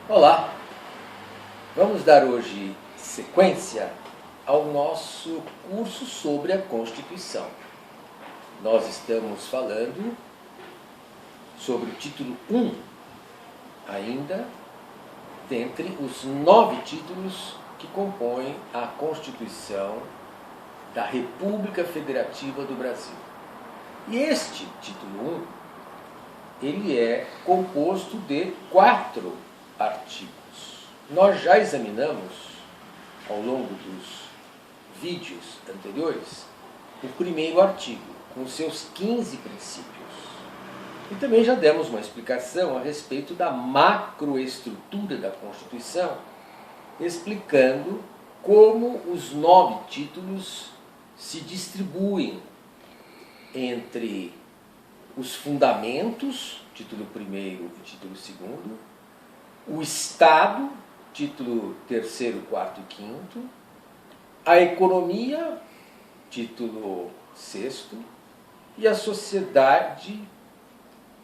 Olá! Vamos dar hoje sequência ao nosso curso sobre a Constituição. Nós estamos falando sobre o título 1, ainda dentre os 9 títulos que compõem a Constituição da República Federativa do Brasil. E este título 1, ele é composto de 4 artigos. Nós já examinamos, ao longo dos vídeos anteriores, o primeiro artigo, com seus 15 princípios. E também já demos uma explicação a respeito da macroestrutura da Constituição, explicando como os 9 títulos se distribuem entre os fundamentos, título 1º e título 2º, o Estado, título 3º, 4º e 5º, a economia, título 6º, e a sociedade,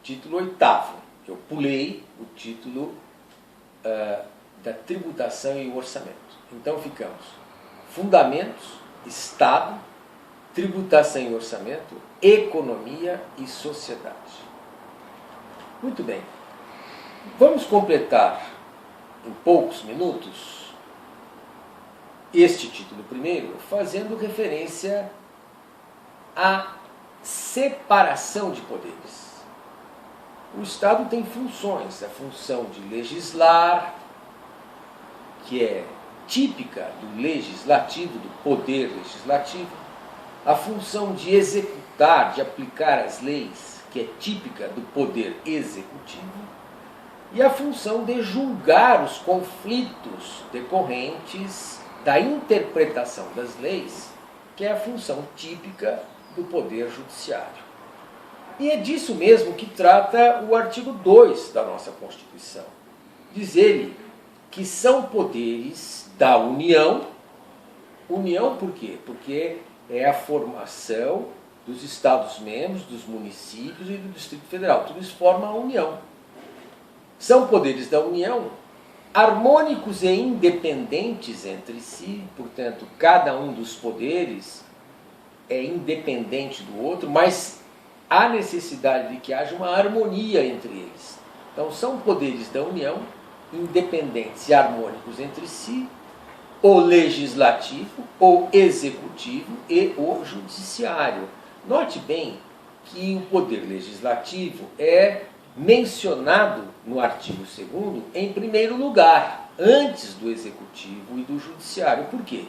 título 8º. Eu pulei o título da tributação e o orçamento. Então ficamos fundamentos, Estado, tributação e orçamento, economia e sociedade. Muito bem. Vamos completar em poucos minutos este título primeiro, fazendo referência à separação de poderes. O Estado tem funções, a função de legislar, que é típica do legislativo, do poder legislativo, a função de executar, de aplicar as leis, que é típica do poder executivo, e a função de julgar os conflitos decorrentes da interpretação das leis, que é a função típica do Poder Judiciário. E é disso mesmo que trata o artigo 2 da nossa Constituição. Diz ele que são poderes da União. União por quê? Porque é a formação dos Estados-membros, dos municípios e do Distrito Federal. Tudo isso forma a União. São poderes da União, harmônicos e independentes entre si, portanto, cada um dos poderes é independente do outro, mas há necessidade de que haja uma harmonia entre eles. Então, são poderes da União, independentes e harmônicos entre si, o legislativo, o executivo e o judiciário. Note bem que o poder legislativo é mencionado no artigo 2º em primeiro lugar, antes do executivo e do judiciário. Por quê?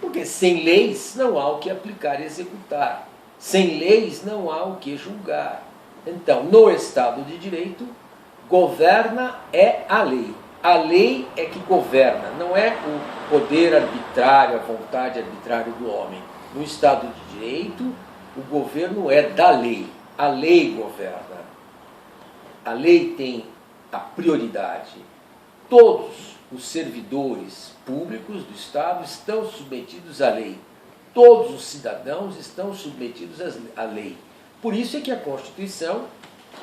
Porque sem leis não há o que aplicar e executar. Sem leis não há o que julgar. Então, no Estado de Direito, governa é a lei. A lei é que governa, não é o poder arbitrário, a vontade arbitrária do homem. No Estado de Direito, o governo é da lei. A lei governa. A lei tem a prioridade. Todos os servidores públicos do Estado estão submetidos à lei. Todos os cidadãos estão submetidos à lei. Por isso é que a Constituição,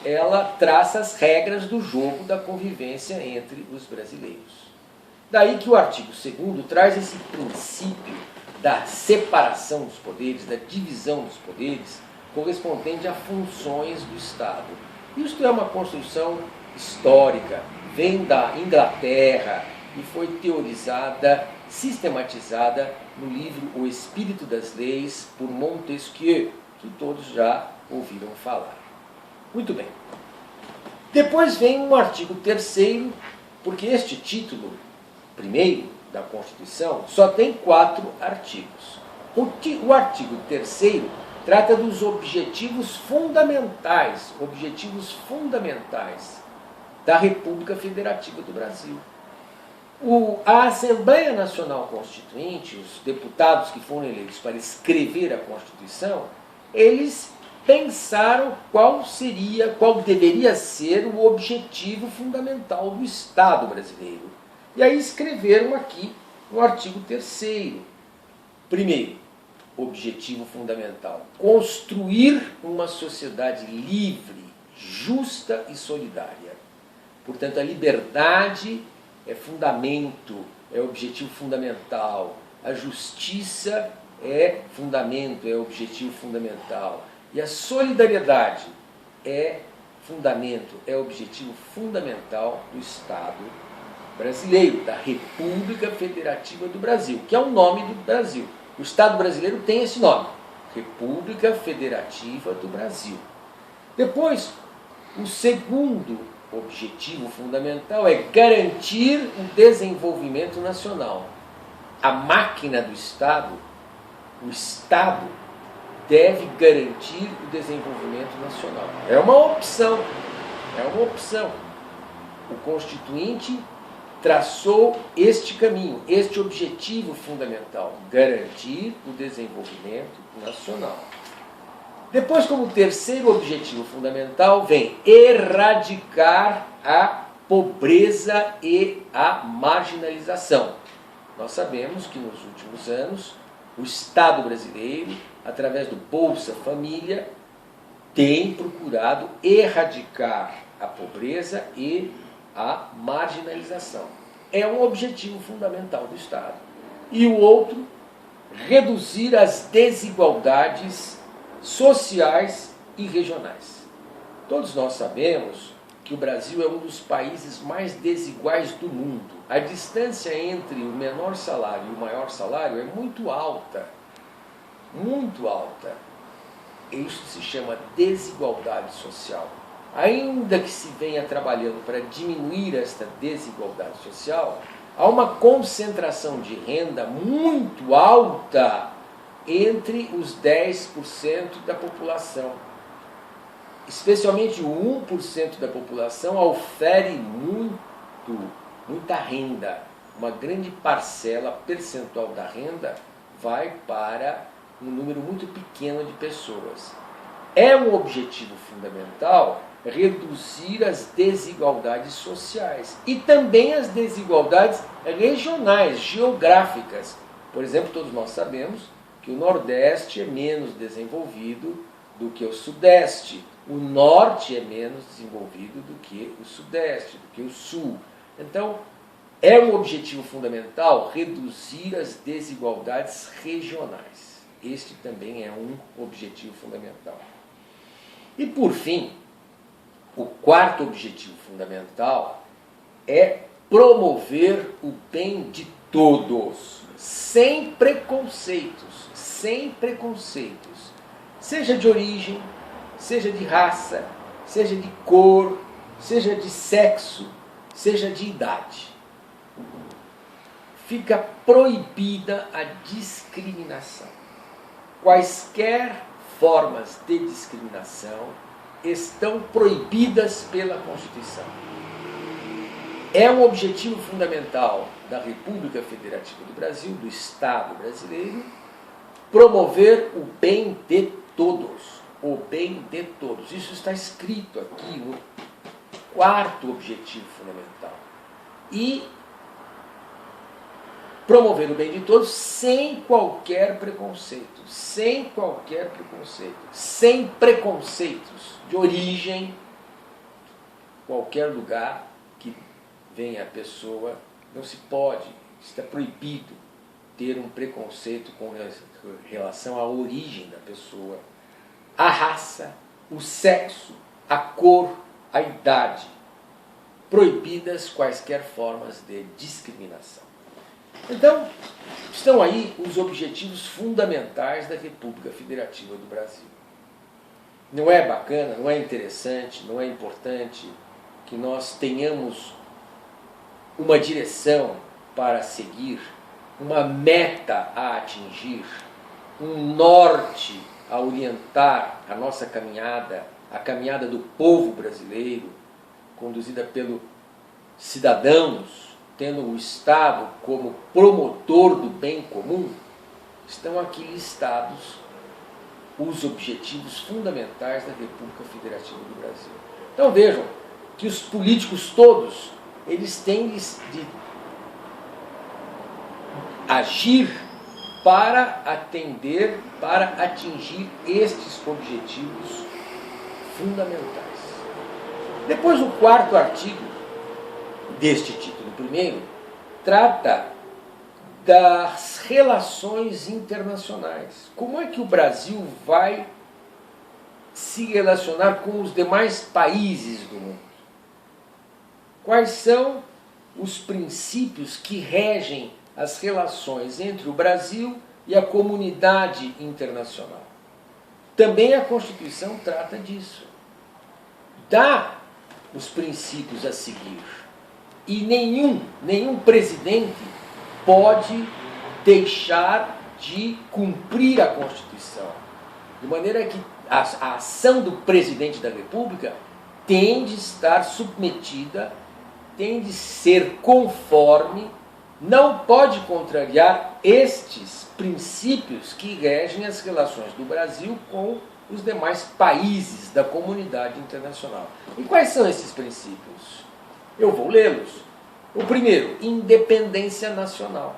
ela traça as regras do jogo da convivência entre os brasileiros. Daí que o artigo 2º traz esse princípio da separação dos poderes, da divisão dos poderes, correspondente a funções do Estado. Isto é uma construção histórica, vem da Inglaterra e foi teorizada, sistematizada no livro O Espírito das Leis, por Montesquieu, que todos já ouviram falar. Muito bem. Depois vem um artigo 3º, porque este título, primeiro, da Constituição, só tem 4 artigos. O artigo 3º trata dos objetivos fundamentais da República Federativa do Brasil. A Assembleia Nacional Constituinte, os deputados que foram eleitos para escrever a Constituição, eles pensaram qual deveria ser o objetivo fundamental do Estado brasileiro. E aí escreveram aqui no artigo 3º. Primeiro, objetivo fundamental: construir uma sociedade livre, justa e solidária. Portanto, a liberdade é fundamento, é objetivo fundamental. A justiça é fundamento, é objetivo fundamental. E a solidariedade é fundamento, é objetivo fundamental do Estado brasileiro, da República Federativa do Brasil, que é o nome do Brasil. O Estado brasileiro tem esse nome, República Federativa do Brasil. Depois, o segundo objetivo fundamental é garantir o desenvolvimento nacional. A máquina do Estado, o Estado, deve garantir o desenvolvimento nacional. É uma opção, é uma opção. O Constituinte traçou este caminho, este objetivo fundamental, garantir o desenvolvimento nacional. Depois, como terceiro objetivo fundamental, vem erradicar a pobreza e a marginalização. Nós sabemos que nos últimos anos, o Estado brasileiro, através do Bolsa Família, tem procurado erradicar a pobreza e a marginalização. É um objetivo fundamental do Estado. E o outro, reduzir as desigualdades sociais e regionais. Todos nós sabemos que o Brasil é um dos países mais desiguais do mundo. A distância entre o menor salário e o maior salário é muito alta. Muito alta. Isso se chama desigualdade social. Ainda que se venha trabalhando para diminuir esta desigualdade social, há uma concentração de renda muito alta entre os 10% da população. Especialmente o 1% da população ofere muita renda. Uma grande parcela percentual da renda vai para um número muito pequeno de pessoas. É um objetivo fundamental reduzir as desigualdades sociais e também as desigualdades regionais, geográficas. Por exemplo, todos nós sabemos que o Nordeste é menos desenvolvido do que o Sudeste, o Norte é menos desenvolvido do que o Sudeste, do que o Sul. Então, é um objetivo fundamental reduzir as desigualdades regionais. Este também é um objetivo fundamental. E, por fim, o quarto objetivo fundamental é promover o bem de todos, sem preconceitos, seja de origem, seja de raça, seja de cor, seja de sexo, seja de idade. Fica proibida a discriminação. Quaisquer formas de discriminação estão proibidas pela Constituição. É um objetivo fundamental da República Federativa do Brasil, do Estado brasileiro, promover o bem de todos. O bem de todos. Isso está escrito aqui no quarto objetivo fundamental. E promover o bem de todos sem qualquer preconceito. Sem preconceitos de origem, qualquer lugar que venha a pessoa, não se pode, está proibido ter um preconceito com relação à origem da pessoa, a raça, o sexo, a cor, a idade. Proibidas quaisquer formas de discriminação. Então, estão aí os objetivos fundamentais da República Federativa do Brasil. Não é bacana, não é interessante, não é importante que nós tenhamos uma direção para seguir, uma meta a atingir, um norte a orientar a nossa caminhada, a caminhada do povo brasileiro, conduzida pelos cidadãos, tendo o Estado como promotor do bem comum? Estão aqui listados os objetivos fundamentais da República Federativa do Brasil. Então vejam que os políticos todos, eles têm de agir para atender, para atingir estes objetivos fundamentais. Depois, o quarto artigo deste título primeiro, trata das relações internacionais. Como é que o Brasil vai se relacionar com os demais países do mundo? Quais são os princípios que regem as relações entre o Brasil e a comunidade internacional? Também a Constituição trata disso. Dá os princípios a seguir. E nenhum presidente pode deixar de cumprir a Constituição. De maneira que a ação do presidente da República tem de estar submetida, tem de ser conforme, não pode contrariar estes princípios que regem as relações do Brasil com os demais países da comunidade internacional. E quais são esses princípios? Eu vou lê-los. O primeiro, independência nacional.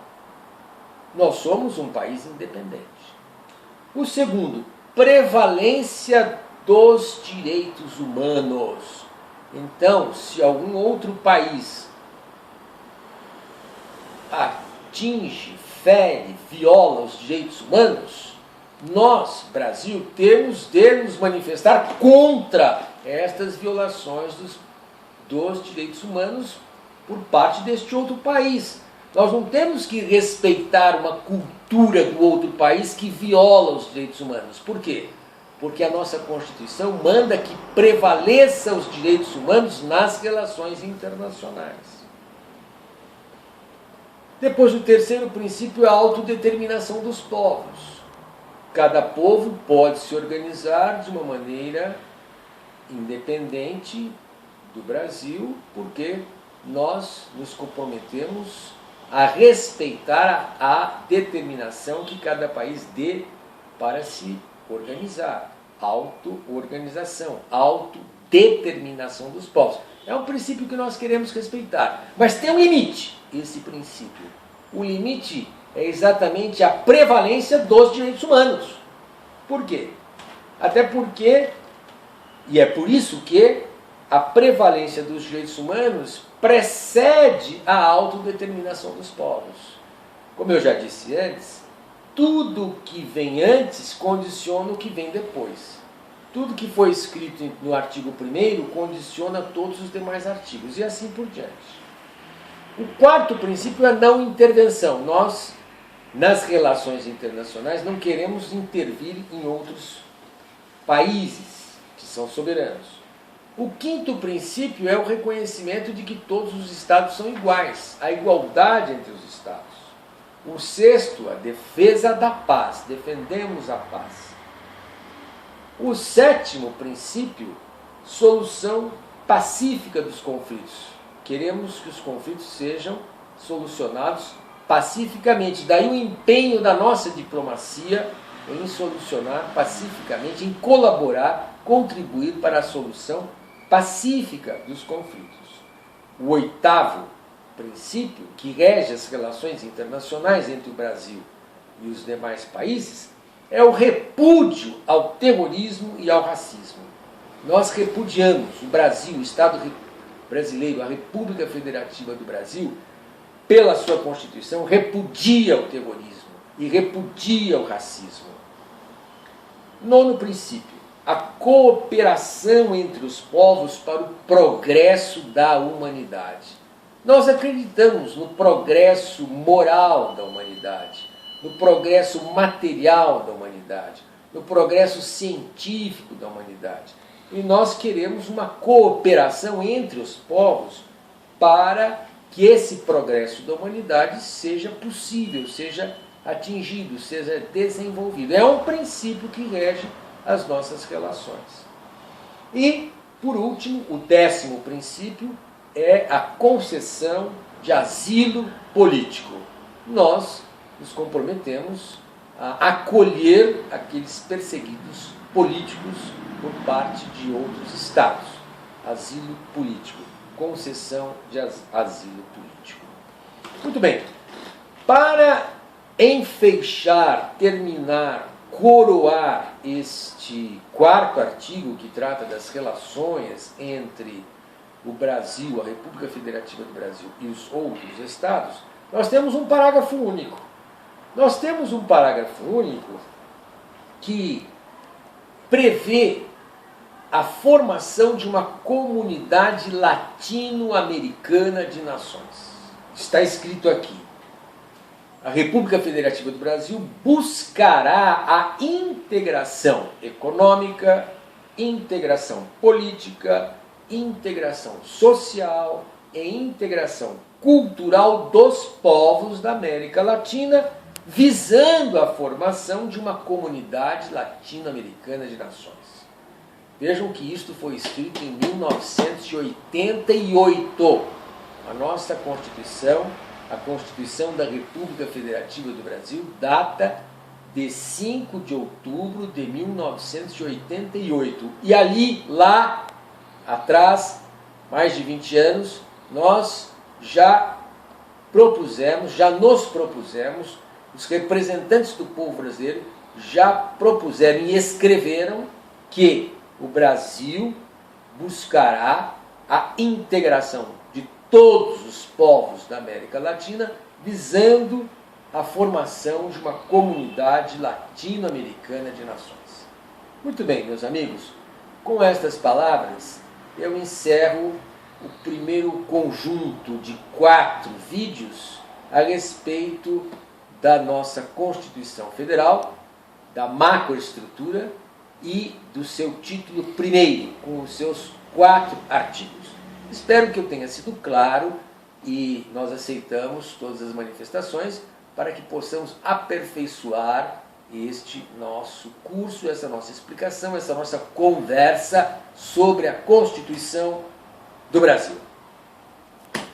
Nós somos um país independente. O segundo, prevalência dos direitos humanos. Então, se algum outro país atinge, fere, viola os direitos humanos, nós, Brasil, temos de nos manifestar contra estas violações dos direitos humanos por parte deste outro país. Nós não temos que respeitar uma cultura do outro país que viola os direitos humanos. Por quê? Porque a nossa Constituição manda que prevaleça os direitos humanos nas relações internacionais. Depois, o terceiro princípio é a autodeterminação dos povos. Cada povo pode se organizar de uma maneira independente do Brasil, porque nós nos comprometemos a respeitar a determinação que cada país dê para se organizar. Auto-organização, autodeterminação dos povos. É um princípio que nós queremos respeitar. Mas tem um limite, esse princípio. O limite é exatamente a prevalência dos direitos humanos. Por quê? Até porque, e é por isso que a prevalência dos direitos humanos precede a autodeterminação dos povos. Como eu já disse antes, tudo que vem antes condiciona o que vem depois. Tudo que foi escrito no artigo 1º condiciona todos os demais artigos, e assim por diante. O quarto princípio é a não intervenção. Nós, nas relações internacionais, não queremos intervir em outros países que são soberanos. O quinto princípio é o reconhecimento de que todos os Estados são iguais, a igualdade entre os Estados. O sexto, a defesa da paz, defendemos a paz. O sétimo princípio, solução pacífica dos conflitos. Queremos que os conflitos sejam solucionados pacificamente. Daí o empenho da nossa diplomacia em solucionar pacificamente, em colaborar, contribuir para a solução pacífica dos conflitos. O oitavo princípio, que rege as relações internacionais entre o Brasil e os demais países, é o repúdio ao terrorismo e ao racismo. Nós repudiamos, o Brasil, o Estado brasileiro, a República Federativa do Brasil, pela sua Constituição, repudia o terrorismo e repudia o racismo. Nono princípio, a cooperação entre os povos para o progresso da humanidade. Nós acreditamos no progresso moral da humanidade, no progresso material da humanidade, no progresso científico da humanidade. E nós queremos uma cooperação entre os povos para que esse progresso da humanidade seja possível, seja atingido, seja desenvolvido. É um princípio que rege as nossas relações. E, por último, o 10º princípio é a concessão de asilo político. Nós nos comprometemos a acolher aqueles perseguidos políticos por parte de outros estados. Asilo político, concessão de asilo político. Muito bem. Para enfeixar, terminar, coroar este 4º artigo que trata das relações entre o Brasil, a República Federativa do Brasil e os outros estados, nós temos um parágrafo único. Nós temos um parágrafo único que prevê a formação de uma comunidade latino-americana de nações. Está escrito aqui: a República Federativa do Brasil buscará a integração econômica, integração política, integração social e integração cultural dos povos da América Latina, visando a formação de uma comunidade latino-americana de nações. Vejam que isto foi escrito em 1988. A nossa Constituição, a Constituição da República Federativa do Brasil, data de 5 de outubro de 1988. E ali, lá atrás, mais de 20 anos, nós já nos propusemos, os representantes do povo brasileiro já propuseram e escreveram que o Brasil buscará a integração de todos os povos da América Latina, visando a formação de uma comunidade latino-americana de nações. Muito bem, meus amigos, com estas palavras, eu encerro o primeiro conjunto de 4 vídeos a respeito da nossa Constituição Federal, da macroestrutura e do seu título primeiro, com os seus 4 artigos. Espero que eu tenha sido claro e nós aceitamos todas as manifestações para que possamos aperfeiçoar este nosso curso, essa nossa explicação, essa nossa conversa sobre a Constituição do Brasil.